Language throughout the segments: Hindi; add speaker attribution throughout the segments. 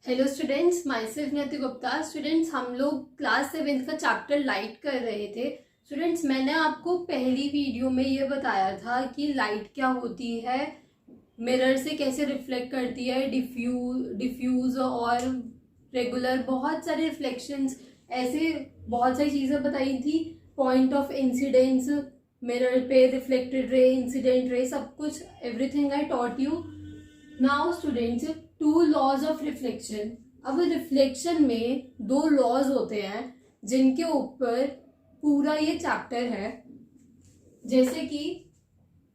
Speaker 1: हेलो स्टूडेंट्स, माई सेल्फ नियति गुप्ता। स्टूडेंट्स, हम लोग क्लास 7 का चैप्टर लाइट कर रहे थे। स्टूडेंट्स, मैंने आपको पहली वीडियो में ये बताया था कि लाइट क्या होती है, मिरर से कैसे रिफ्लेक्ट करती है, डिफ्यूज और रेगुलर, बहुत सारे रिफ्लेक्शंस, ऐसे बहुत सारी चीज़ें बताई थी। पॉइंट ऑफ इंसिडेंस, मिरर पे रिफ्लेक्टेड रे, इंसिडेंट रे, सब कुछ, everything I taught you. Now students, two laws of reflection. अब रिफ्लेक्शन में दो लॉज होते हैं जिनके ऊपर पूरा ये चैप्टर है। जैसे कि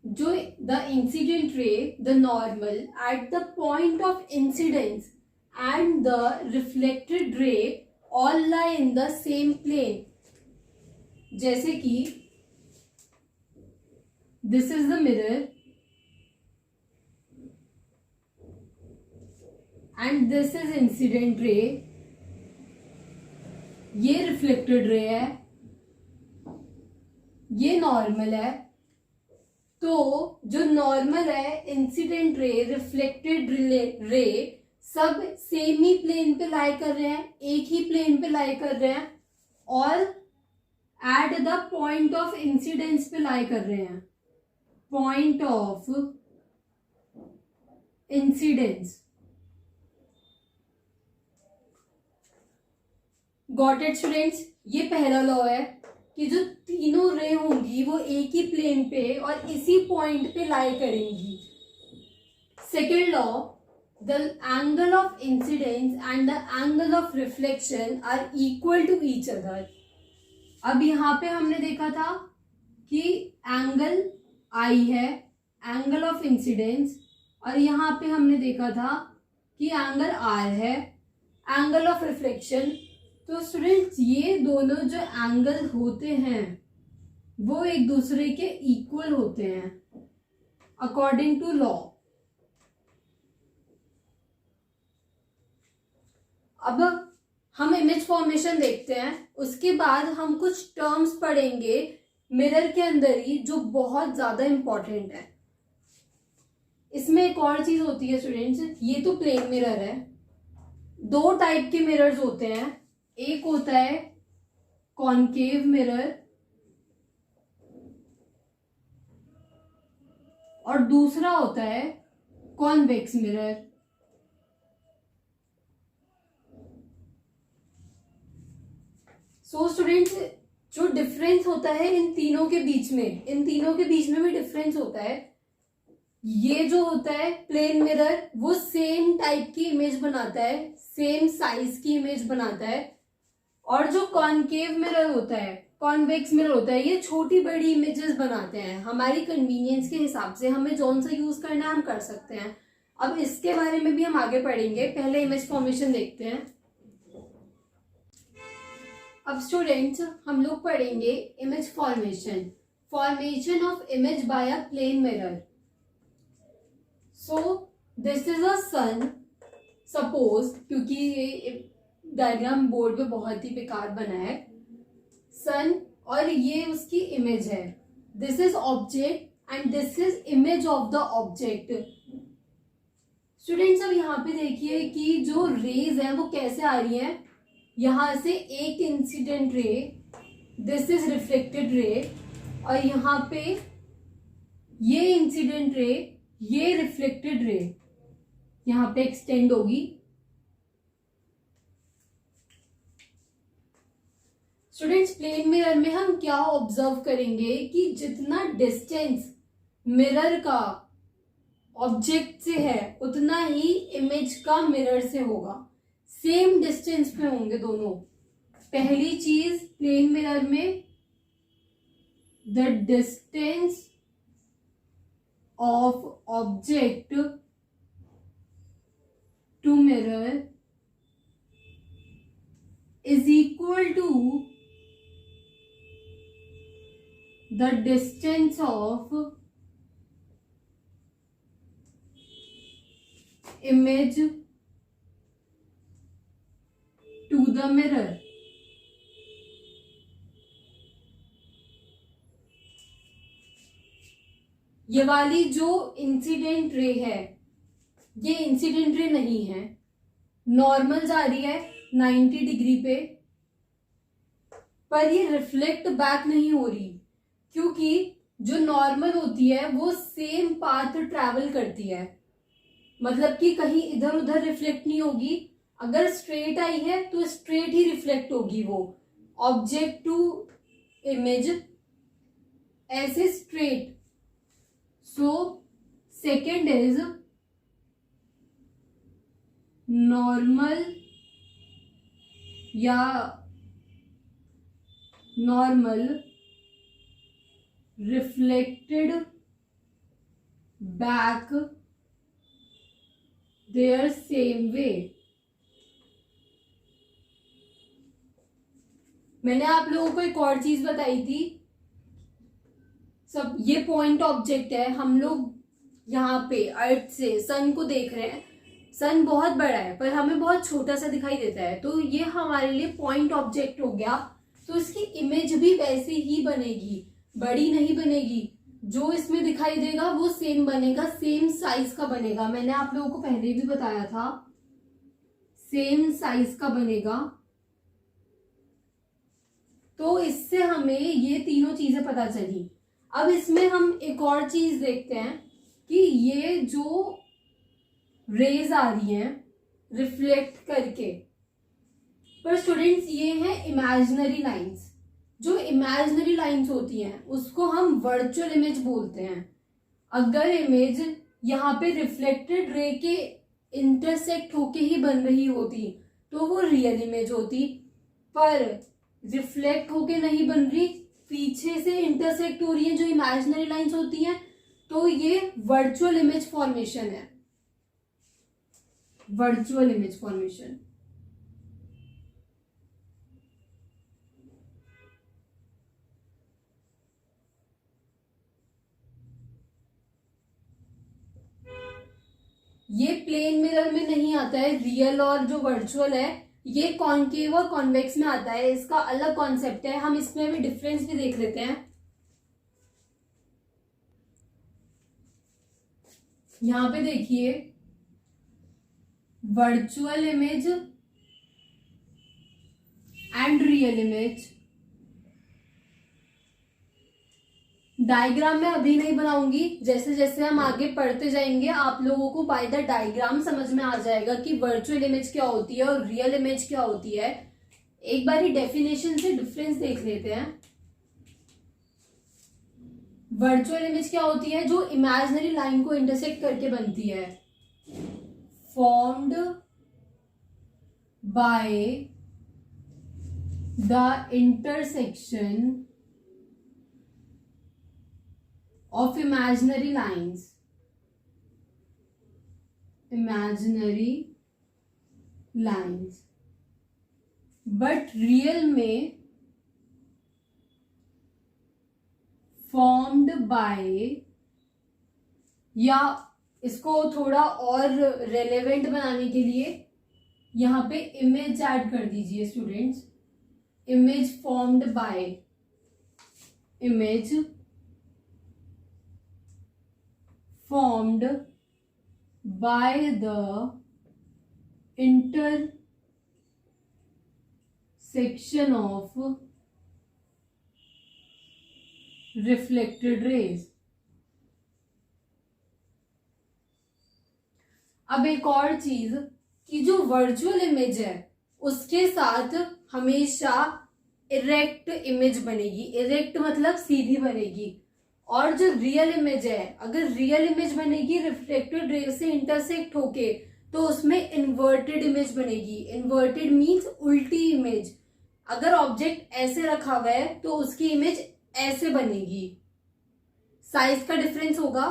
Speaker 1: जो the incident ray, the normal at the point of incidence and the reflected ray all lie in the same plane. जैसे कि this is the mirror and this is incident ray, ये रिफ्लेक्टेड रे है, ये नॉर्मल है। तो जो नॉर्मल है, इंसिडेंट रे, रिफ्लेक्टेड रे, सब सेम ही प्लेन पे लाई कर रहे हैं, एक ही प्लेन पे लाई कर रहे हैं और eight the point of incidence पे लाई कर रहे हैं। Point of incidence, got it students. ये पहला लॉ है कि जो तीनों रे होंगी वो एक ही प्लेन पे और इसी पॉइंट पे लाई करेंगी। Second law, the angle of incidence and the angle of reflection are equal to each other. अब यहां पे हमने देखा था कि एंगल आई है, एंगल ऑफ इंसिडेंस, और यहां पे हमने देखा था कि एंगल आर है, एंगल ऑफ रिफ्लेक्शन। तो स्टूडेंट्स, ये दोनों जो एंगल होते हैं वो एक दूसरे के इक्वल होते हैं अकॉर्डिंग टू लॉ। अब हम इमेज फॉर्मेशन देखते हैं, उसके बाद हम कुछ टर्म्स पढ़ेंगे मिरर के अंदर ही जो बहुत ज्यादा इंपॉर्टेंट है। इसमें एक और चीज होती है स्टूडेंट्स, ये तो प्लेन मिरर है। दो टाइप के मिरर्स होते हैं, एक होता है कॉनकेव मिरर और दूसरा होता है कॉन्वेक्स मिरर। सो स्टूडेंट्स, जो डिफरेंस होता है इन तीनों के बीच में, इन तीनों के बीच में भी डिफरेंस होता है। ये जो होता है प्लेन मिरर, वो सेम टाइप की इमेज बनाता है, सेम साइज की इमेज बनाता है। और जो कॉनकेव मिरर होता है, कॉन्वेक्स मिरर होता है, ये छोटी बड़ी इमेजेस बनाते हैं। हमारी कन्वीनियंस के हिसाब से हमें जौन सा यूज करना है हम कर सकते हैं। अब इसके बारे में भी हम आगे पढ़ेंगे, पहले इमेज फॉर्मेशन देखते हैं। अब स्टूडेंट्स, हम लोग पढ़ेंगे image formation, formation of image by a plane mirror. So this is a sun, suppose, क्योंकि ये डायग्राम बोर्ड पे बहुत ही बेकार बना है, सन, और ये उसकी इमेज है। This is object and this is image of the object. Students, अब यहाँ पे देखिए कि जो रेज है वो कैसे आ रही है। यहां से एक incident ray, this is reflected ray, और यहाँ पे ये इंसिडेंट रे, ये रिफ्लेक्टेड रे यहाँ पे एक्सटेंड होगी। स्टूडेंट्स, प्लेन मिरर में हम क्या ऑब्जर्व करेंगे कि जितना डिस्टेंस मिरर का ऑब्जेक्ट से है उतना ही इमेज का मिरर से होगा, सेम डिस्टेंस पे होंगे दोनों। पहली चीज, प्लेन मिरर में the distance of object to mirror is equal to the distance of image to the mirror। ये वाली जो इंसिडेंट रे है, ये इंसिडेंट रे नहीं है, नॉर्मल जा रही है 90 डिग्री पे, पर ये रिफ्लेक्ट बैक नहीं हो रही, क्योंकि जो नॉर्मल होती है वो सेम पाथ ट्रैवल करती है, मतलब कि कहीं इधर उधर रिफ्लेक्ट नहीं होगी। अगर स्ट्रेट आई है तो स्ट्रेट ही रिफ्लेक्ट होगी वो, ऑब्जेक्ट टू इमेज ऐसे straight. So second is normal या normal reflected back there same way. मैंने आप लोगों को एक और चीज बताई थी, सब ये पॉइंट ऑब्जेक्ट है, हम लोग यहाँ पे अर्थ से सन को देख रहे हैं, सन बहुत बड़ा है पर हमें बहुत छोटा सा दिखाई देता है, तो ये हमारे लिए पॉइंट ऑब्जेक्ट हो गया। तो इसकी इमेज भी वैसे ही बनेगी, बड़ी नहीं बनेगी, जो इसमें दिखाई देगा वो सेम बनेगा, सेम साइज का बनेगा। मैंने आप लोगों को पहले भी बताया था, सेम साइज का बनेगा। तो इससे हमें ये तीनों चीजें पता चली। अब इसमें हम एक और चीज देखते हैं कि ये जो रेज आ रही हैं रिफ्लेक्ट करके, पर स्टूडेंट्स ये हैं इमेजिनरी लाइंस। जो इमेजिनरी लाइंस होती हैं उसको हम वर्चुअल इमेज बोलते हैं। अगर इमेज यहाँ पे रिफ्लेक्टेड रे के इंटरसेक्ट होके ही बन रही होती तो वो रियल इमेज होती, पर रिफ्लेक्ट होके नहीं बन रही, पीछे से इंटरसेक्ट हो रही है जो इमेजिनरी लाइंस होती हैं, तो ये वर्चुअल इमेज फॉर्मेशन है, वर्चुअल इमेज फॉर्मेशन। ये प्लेन मिरर में नहीं आता है, रियल और जो वर्चुअल है ये कॉन्केव और कॉन्वेक्स में आता है, इसका अलग कॉन्सेप्ट है। हम इसमें भी डिफरेंस भी देख लेते हैं। यहां पे देखिए virtual image and real image. Diagram मैं अभी नहीं बनाऊंगी, जैसे जैसे हम आगे पढ़ते जाएंगे आप लोगों को बाय द डायग्राम समझ में आ जाएगा कि वर्चुअल इमेज क्या होती है और रियल इमेज क्या होती है। एक बार ही डेफिनेशन से डिफरेंस देख लेते हैं। वर्चुअल इमेज क्या होती है? जो इमेजिनरी लाइन को इंटरसेक्ट करके बनती है, formed by the intersection of imaginary lines, but real में formed by, या इसको थोड़ा और रेलेवेंट बनाने के लिए यहाँ पे इमेज ऐड कर दीजिए students. Image formed by, image formed by the intersection of reflected rays। अब एक और चीज कि जो वर्चुअल इमेज है उसके साथ हमेशा इरेक्ट इमेज बनेगी, इरेक्ट मतलब सीधी बनेगी। और जो रियल इमेज है, अगर रियल इमेज बनेगी रिफ्लेक्टेड रे से इंटरसेक्ट होके, तो उसमें इन्वर्टेड इमेज बनेगी। इन्वर्टेड मीन्स उल्टी इमेज। अगर ऑब्जेक्ट ऐसे रखा हुआ है तो उसकी इमेज ऐसे बनेगी। साइज का डिफरेंस होगा,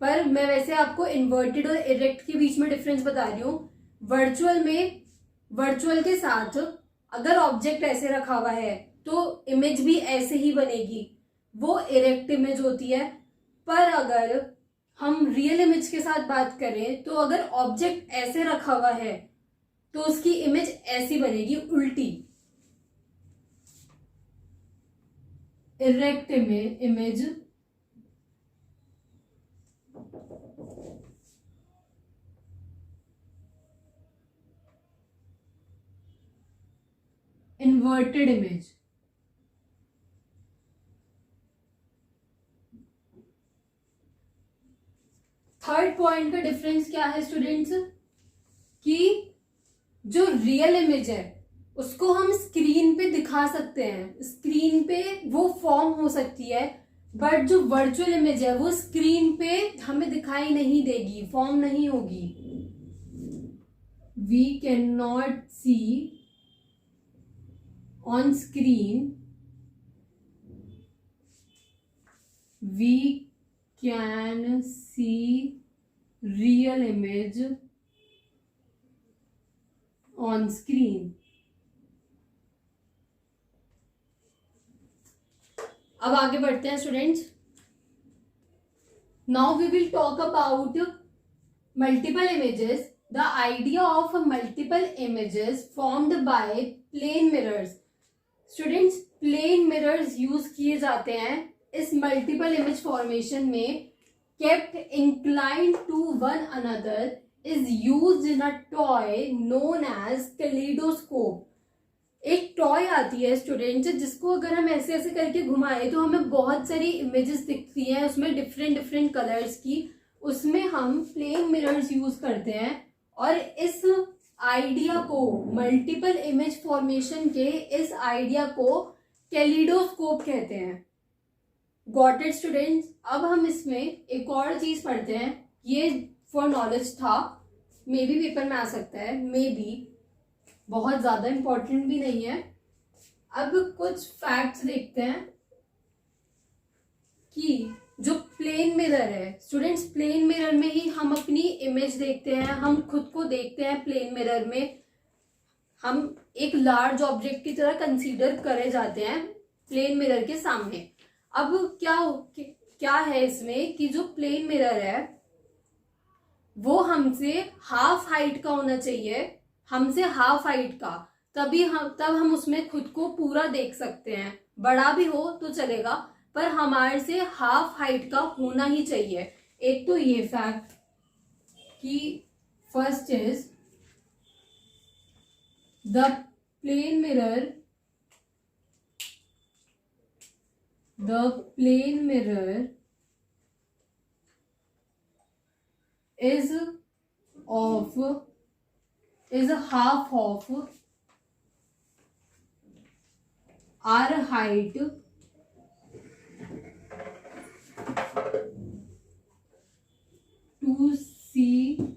Speaker 1: पर मैं वैसे आपको इन्वर्टेड और इरेक्ट के बीच में डिफरेंस बता रही हूँ। वर्चुअल में, वर्चुअल के साथ अगर ऑब्जेक्ट ऐसे रखा हुआ है तो इमेज भी ऐसे ही बनेगी, वो इरेक्ट इमेज होती है। पर अगर हम रियल इमेज के साथ बात करें तो अगर ऑब्जेक्ट ऐसे रखा हुआ है तो उसकी इमेज ऐसी बनेगी, उल्टी, erect image. Inverted image. Third point का डिफरेंस क्या है स्टूडेंट्स, कि जो रियल इमेज है उसको हम स्क्रीन पे दिखा सकते हैं, स्क्रीन पे वो फॉर्म हो सकती है, बट जो वर्चुअल इमेज है वो स्क्रीन पे हमें दिखाई नहीं देगी, फॉर्म नहीं होगी। We can not see on screen, we can see real image on screen. अब आगे बढ़ते हैं students. Now we will talk about multiple images. The idea of multiple images formed by plane mirrors. Students, plane mirrors use किए जाते हैं इस मल्टीपल इमेज फॉर्मेशन में। Kept inclined to one another is used in a toy known as kaleidoscope. एक टॉय आती है स्टूडेंट, जिसको अगर हम ऐसे ऐसे करके घुमाए तो हमें बहुत सारी इमेजेस दिखती हैं, उसमें डिफरेंट डिफरेंट कलर्स की। उसमें हम प्लेन मिरर्स यूज करते हैं और इस आइडिया को, मल्टीपल इमेज फॉर्मेशन के इस आइडिया को कैलिडोस्कोप कहते हैं। Got it students. अब हम इसमें एक और चीज पढ़ते हैं, ये फॉर नॉलेज था, मे बी पेपर में आ सकता है, मे बी बहुत ज्यादा इंपॉर्टेंट भी नहीं है। अब कुछ फैक्ट्स देखते हैं कि जो प्लेन मिरर है स्टूडेंट्स, प्लेन मिरर में ही हम अपनी इमेज देखते हैं, हम खुद को देखते हैं प्लेन मिरर में। हम एक लार्ज ऑब्जेक्ट की तरह कंसीडर करे जाते हैं प्लेन मिरर के सामने। अब क्या है इसमें कि जो प्लेन मिरर है वो हमसे हाफ हाइट का होना चाहिए, हमसे हाफ हाइट का, तब हम उसमें खुद को पूरा देख सकते हैं। बड़ा भी हो तो चलेगा, पर हमारे से हाफ हाइट का होना ही चाहिए। एक तो ये फैक्ट कि first is the plane mirror is half of our height to see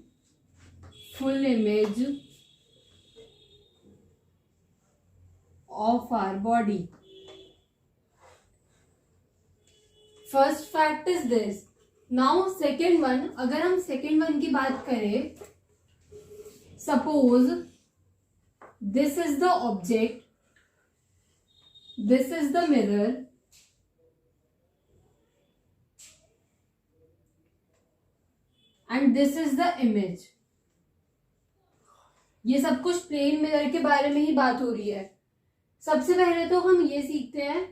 Speaker 1: full image of our body. First fact is this. Now second one, अगर हम second one की बात करें, suppose this is the object, this is the mirror, and this is the image. ये सब कुछ प्लेन मिरर के बारे में ही बात हो रही है। सबसे पहले तो हम ये सीखते हैं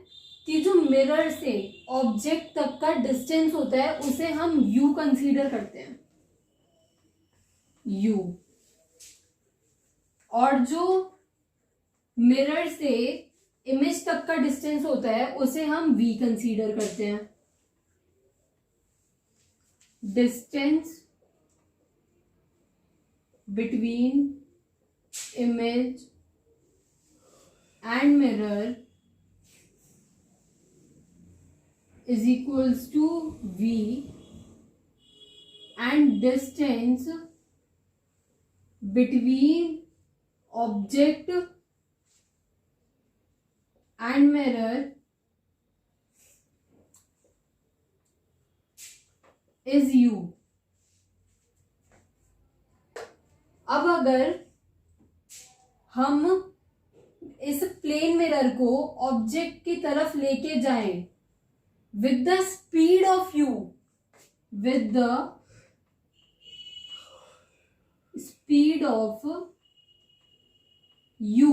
Speaker 1: कि जो मिरर से ऑब्जेक्ट तक का डिस्टेंस होता है उसे हम u कंसीडर करते हैं, u। और जो मिरर से इमेज तक का डिस्टेंस होता है उसे हम v कंसीडर करते हैं। Distance between image and mirror is equals to v, and distance between object and mirror is u। अब अगर हम इस प्लेन मिरर को ऑब्जेक्ट की तरफ लेके जाएं with the speed of u, with the speed of u,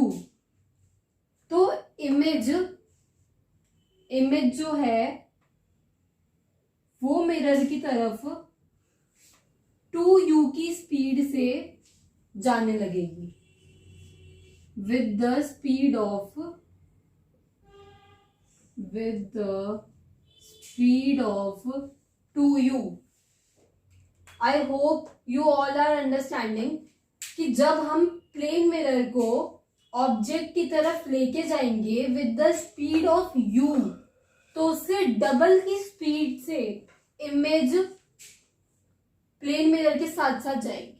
Speaker 1: तो इमेज जो है वो मिरर की तरफ 2u की स्पीड से जाने लगेगी। with the speed of with the speed of 2u. I hope you all are understanding कि जब हम प्लेन मिरर को ऑब्जेक्ट की तरफ लेके जाएंगे with the speed of u, तो उससे डबल की स्पीड से इमेज प्लेन मिरर के साथ साथ जाएगी.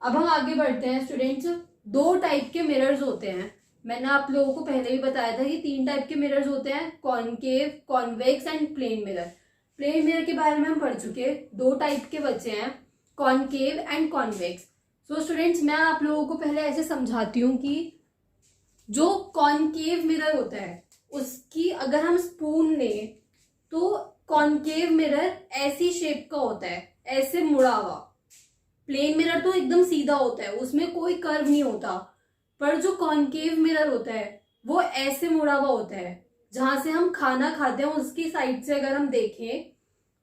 Speaker 1: अब हम आगे बढ़ते हैं स्टूडेंट्स. दो टाइप के मिरर्स होते हैं. मैंने आप लोगों को पहले भी बताया था कि 3 टाइप के मिरर्स होते हैं, concave, convex and plane mirror. Plane mirror के बारे में हम पढ़ चुके. 2 टाइप के बचे हैं, concave and convex. So students, मैं आप लोगों को पहले ऐसे समझाती हूँ कि जो कॉनकेव मिरर होता है उसकी अगर हम स्पून लें तो कॉनकेव मिरर ऐसी शेप का होता है, ऐसे मुड़ा हुआ. प्लेन मिरर तो एकदम सीधा होता है, उसमें कोई कर्व नहीं होता. पर जो कॉनकेव मिरर होता है वो ऐसे मुड़ा हुआ होता है. जहां से हम खाना खाते हैं उसकी साइड से अगर हम देखें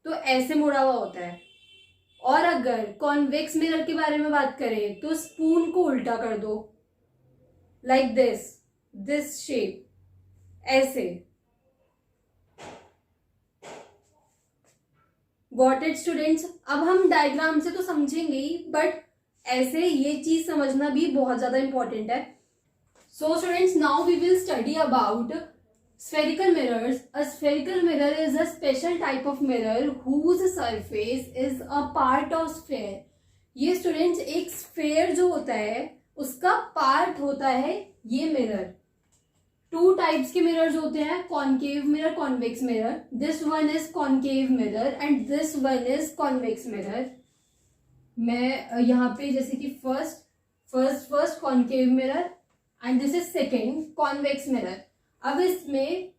Speaker 1: तो ऐसे मुड़ा हुआ होता है. और अगर कॉन्वेक्स मिरर के बारे में बात करें तो स्पून को उल्टा कर दो, लाइक दिस शेप, ऐसे. Got it students. अब हम डायग्राम से तो समझेंगे ही, बट ऐसे ये चीज समझना भी बहुत ज्यादा इंपॉर्टेंट है. So students, now we will study about spherical mirrors. A spherical mirror is a special type of mirror whose surface is a part of sphere. ये स्टूडेंट्स एक स्फेयर जो होता है उसका पार्ट होता है ये मिरर. 2 टाइप्स के मिरर्स होते हैं, concave mirror, convex mirror. This one is concave mirror and this one is convex mirror. मैं यहाँ पे जैसे कि first concave mirror and this is second convex mirror. अब इसमें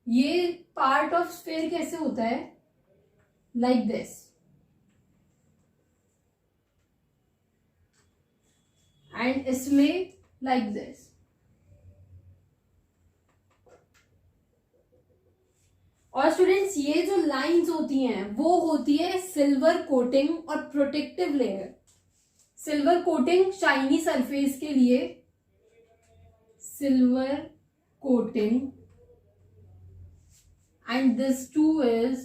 Speaker 1: ये पार्ट ऑफ स्फेयर कैसे होता है, लाइक दिस. एंड इसमें लाइक दिस. और स्टूडेंट्स, ये जो लाइंस होती हैं वो होती है सिल्वर कोटिंग और protective layer. Silver coating shiny surface के लिए, silver coating, and this too is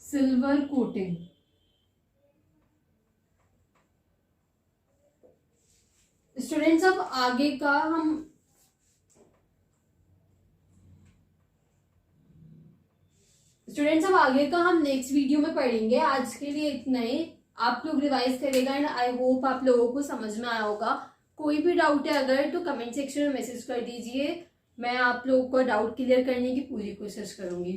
Speaker 1: silver coating. Students, अब आगे का हम नेक्स्ट वीडियो में पढ़ेंगे. आज के लिए इतना ही. आप लोग रिवाइज करेगा एंड आई होप आप लोगों को समझ में आया होगा. कोई भी डाउट है अगर तो कमेंट सेक्शन में मैसेज कर दीजिए. मैं आप लोगों का डाउट क्लियर करने की पूरी कोशिश करूंगी.